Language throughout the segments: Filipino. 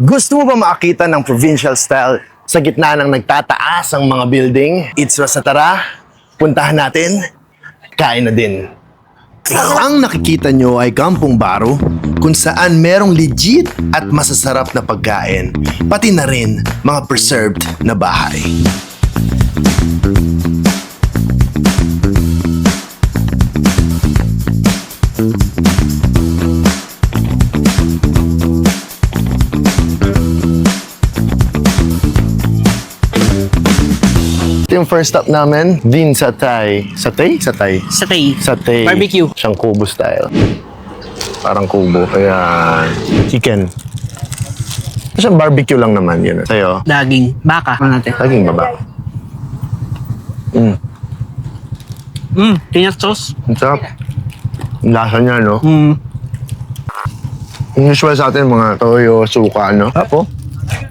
Gusto mo ba makakita ng provincial style sa gitna ng nagtataas ang mga building? It's sa tara, puntahan natin, kain na din. Ang nakikita nyo ay Kampong Baro, kung saan merong legit at masasarap na pagkain, pati na rin mga preserved na bahay. Ito yung first stop namin, Din Satay. Satay? Satay. Satay. Satay. Barbecue. Siyang kubo style. Parang kubo. Ayan. Chicken. Siyang barbecue lang naman yun. Sa'yo? Daging. Baka. Ano natin? Laging baba. Peanut sauce. Ang sarap. Ang lasa niya, no? Yung usual sa atin, mga toyo, suka, no? Apo.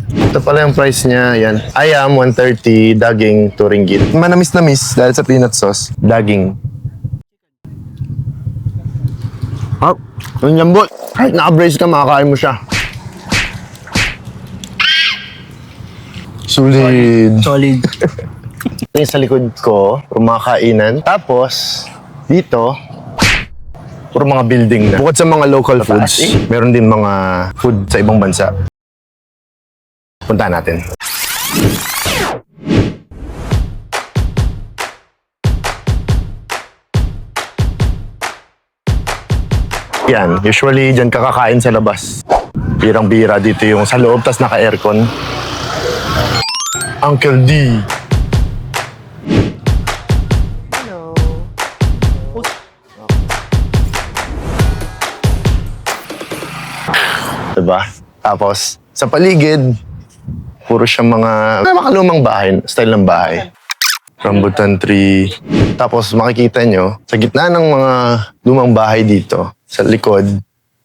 Ito pala yung price niya. Yan. Ayam, 130. Daging, 2 ringgit. Manamis-namis dahil sa peanut sauce. Daging. Oh, yung lambot. Kahit naka-brace ka, makakain mo siya. Solid. Solid. Ito yung sa likod ko, puro mga kainan. Tapos, dito, puro mga building na. Bukod sa mga local foods, meron din mga food sa ibang bansa. Puntahan natin. Yan, usually dyan kakakain sa labas. Birang-bira dito yung sa loob, tas naka-aircon. Uncle D. Diba? Tapos, sa paligid, puro siyang mga makalumang bahay, style ng bahay. Rambutan tree. Tapos makikita nyo, sa gitna ng mga lumang bahay dito, sa likod,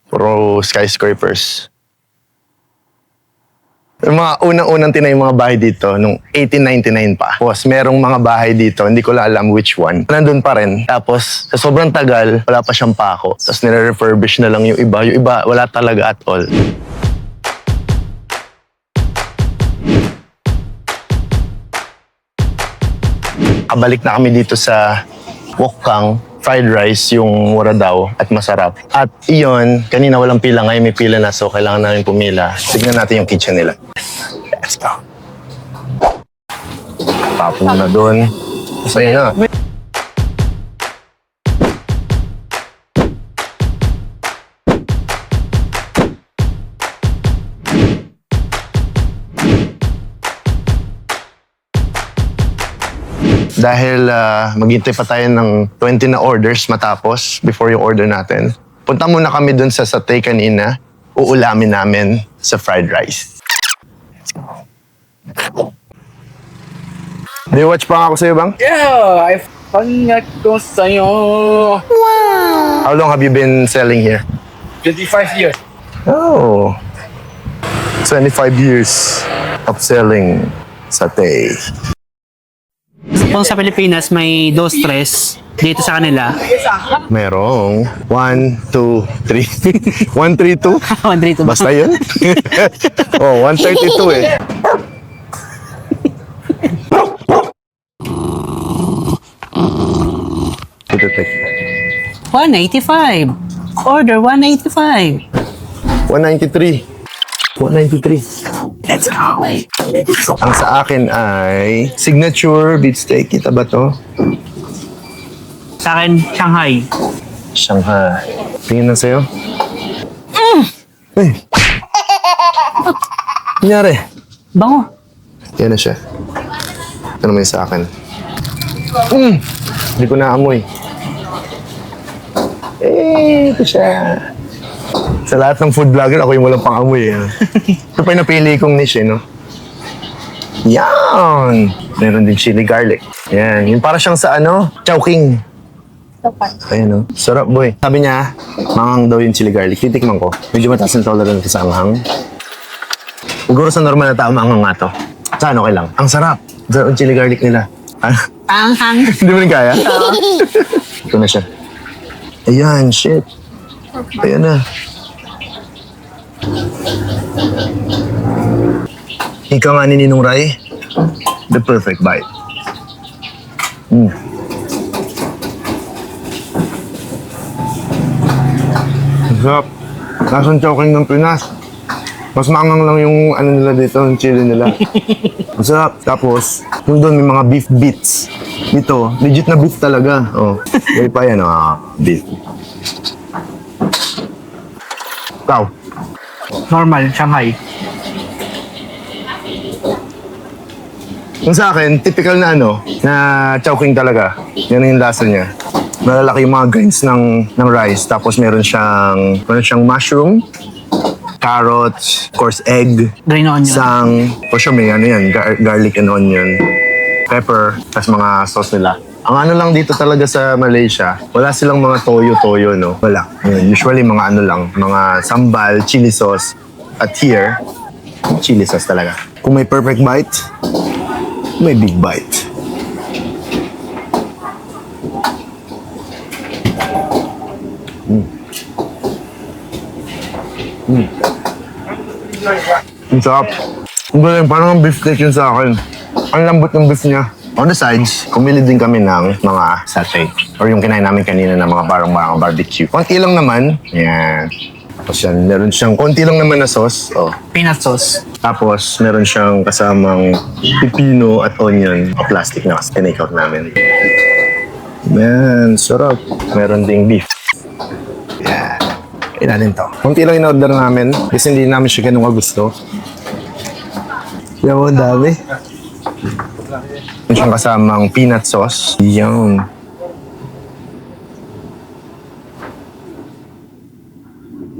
puro skyscrapers. Yung mga unang-unang tinay mga bahay dito, nung 1899 pa. Tapos merong mga bahay dito, hindi ko alam which one. Nandun pa rin. Tapos sa sobrang tagal, wala pa siyang pako. Tapos nire-refurbish na lang yung iba. Yung iba, wala talaga at all. Kabalik na kami dito sa Wokkang fried rice, yung mura daw at masarap. At iyon, kanina walang pila, ngayon may pila na, so kailangan namin pumila. Tignan natin yung kitchen nila. Let's go. Tapon na doon. So yun na. Dahil maghintay pa tayo ng 20 na orders matapos before yung order natin. Punta muna kami dun sa satay kanina. Uulamin namin sa fried rice. Let's go. Do you watch pa ako sa'yo, Bang? Yeah, I fangat ko sa'yo. How long have you been selling here? 25 years. Oh, 25 years of selling satay. Kung sa Pilipinas may dos tres, dito sa kanila, Merong 1, 2, 3. 132? 132 ba? Basta yun? Oh, 132 eh. Ito, tek. 185. Order 185. 193. 193. Let's go. Ang sa akin ay signature beef steak. Kita ba to? Sa akin, Shanghai. Shanghai. Tingin na sa'yo. Ay! Nangyari? Bango. Yan na siya. Ito naman yung sa akin. Hindi ko naamoy. Ito siya. Sa lahat ng food vlogger, ako yung walang pang-amoy. Ito pa yung napili kong niche, no? Yan! Meron din chili garlic. Yan. Yung para siyang sa Chowking. Ayan, no? Sarap, boy. Sabi niya, manghang daw yung chili garlic. Titikman ko. Medyo mataas yung tolerance sa anghang. Siguro sa normal na tao, manghang nga to. Saan okay lang? Ang sarap. Sarap yung chili garlic nila. Anghang. Hindi mo rin kaya? Ito na siya. Ayan, shit. Ayan na. Ika nga ni Ninong Rai, the perfect bite. Sarap. Nasaan chowking ng Pinas? Mas maangang lang yung ano nila dito, yung chili nila. Masarap. Tapos, yung doon may mga beef bits. Dito, legit na beef talaga. Oh, may pa yan, beef. Ikaw. Normal, Shanghai. Yung sa akin, typical na na chowking talaga. Yan yung lasa niya. Malalaki yung mga grains ng rice. Tapos meron siyang mushroom, carrots, of course, egg, Green onion. sang, for sure may garlic and onion, pepper, tapos mga sauce nila. Ang ano lang dito talaga sa Malaysia, wala silang mga toyo-toyo, no? Wala. Usually mga mga sambal, chili sauce. At here, chili sauce talaga. Kung may perfect bite, may big bite. Ang sarap. Ang galing, parang ang beef steak yun sa akin. Ang lambot ng beef niya. On the sides, kumili din kami ng mga satay. Or yung kinain namin kanina ng mga parang barbecue. Konti lang naman. Yan. Tapos yan, meron siyang konti lang naman na sauce. Oh. Peanut sauce. Tapos, meron siyang kasamang pipino at onion. O plastic na kasi tinake out namin. Man, sarap. Meron ding beef. Yeah. Kain natin to. Kunti lang in-order namin kasi hindi namin siya ganun gusto. Yan, ang dami. Meron siyang kasamang peanut sauce. Yan.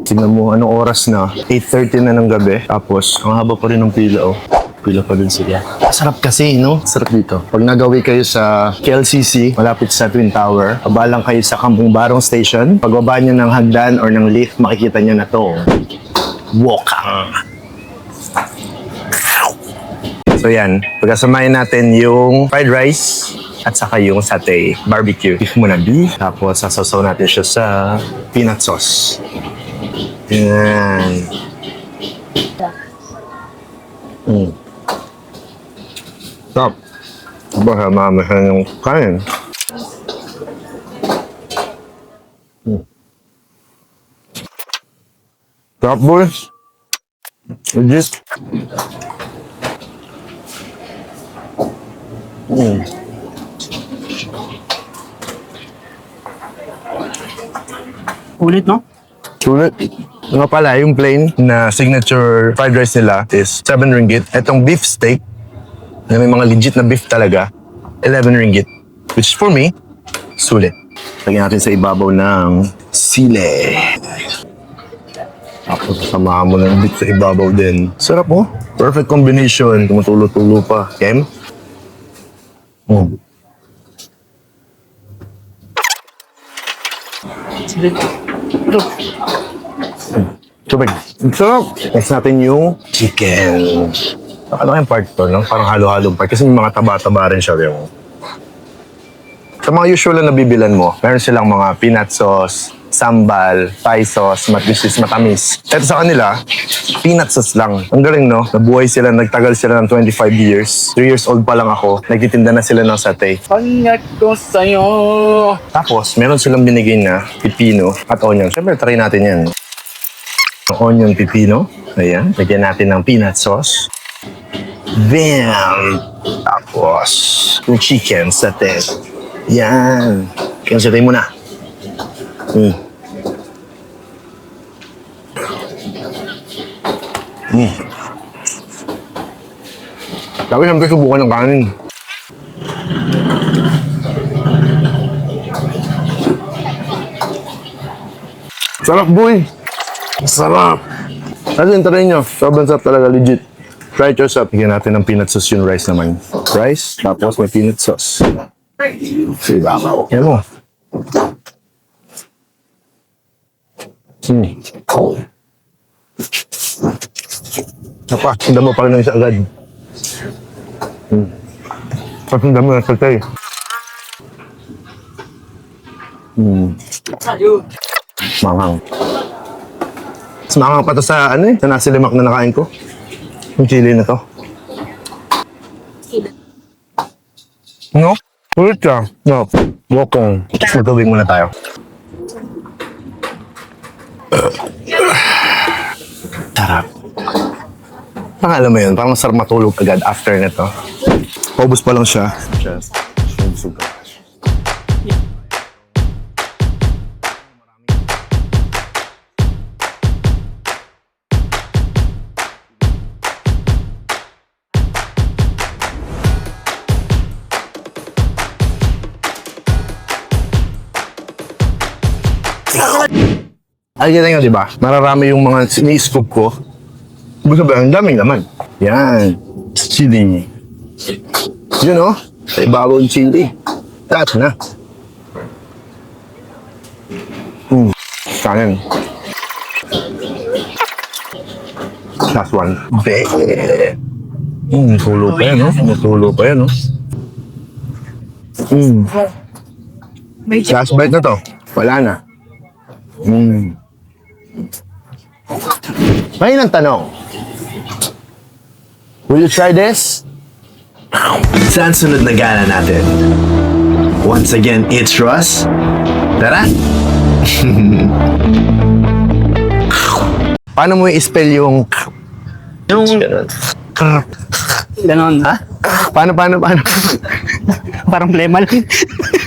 Tingnan mo, anong oras na? 8:30 na ng gabi. Tapos, ang haba pa rin ng pila, oh. Pila pa din sila. Sarap kasi, no? Sarap dito. Pag nagawi kayo sa KLCC, malapit sa Twin Tower, pabalang kayo sa Kampong Barong Station, pagbaba nyo ng hagdan or ng lift, makikita nyo na to. Wokang. So yan, pagkasamahin natin yung fried rice at saka yung satay barbecue. Beef muna beef. Tapos, sasasaw natin siya sa peanut sauce. Yan. Stop. Baka mamahan yung kain. Stop, boys. Legit. Ulit, no? Sulit. Nga pala, yung plain na signature fried rice nila is 7 ringgit. Itong beef steak, na may mga legit na beef talaga, 11 ringgit. Which for me, sulit. Lagyan natin sa ibabaw ng sile. Tapos samahan mo ng beef sa ibabaw din. Sarap mo. Perfect combination. Tumutulo-tulo pa. Kem? Tubig. Sarap. Next natin yung chicken. Ano yung part to, no? Parang halo-halong part. Kasi may mga taba-taba rin siya. Yung... Sa mga usual na nabibilan mo, meron silang mga peanut sauce, sambal, Thai sauce, which is matamis. Ito sa kanila, peanut sauce lang. Ang galing, no? Nabuhay sila, nagtagal sila ng 25 years. 3 years old pa lang ako, nagtitinda na sila ng satay. Panyat ko sa'yo. Tapos, meron silang binigay na pipino at onion. Siyempre, try natin yan. Onion pipino. Ayan. Lagyan natin ng peanut sauce. Bam! Tapos, yung chicken satay. Yan. Kaya satay mo na. Sabi siyempre subukan ng kanin. Sarap, boy! Sarap! Natin, try nyo. Sobrang sarap talaga, legit. Try it yourself. Bigyan natin ng peanut sauce yung rice naman. Rice, tapos may peanut sauce. Yan mo. Apa, ang damo pa rin ng isa agad. Tapos ang damo ng satay. Manghang. Mas manghang pa to sa sa nasi lemak na nakain ko. Yung chili na to. No? Ulit ka. No. Bokong. Magtubig muna tayo. Sarap. Parang alam mo yun, parang sarap matulog agad after nito. Paubos pa lang siya. Busog ka. Ay, kita nyo, di ba? Mararami yung mga sini-scoop ko. Ibig sabihin, ang daming naman. Yan. Chili. Yun, oh. Sa ibabaw yung chili. That's na. Kanin. Last one. Be. Natulo pa yan, no? Natulo pa yan, no? Last bite na to. Wala na. Ngayon ang tanong. Will you try this? Saan sunod na gana natin? Once again, it's Ross. Tara! Paano mo i-spell yung... Yung, ganon. Ha? Paano? Parang blemal.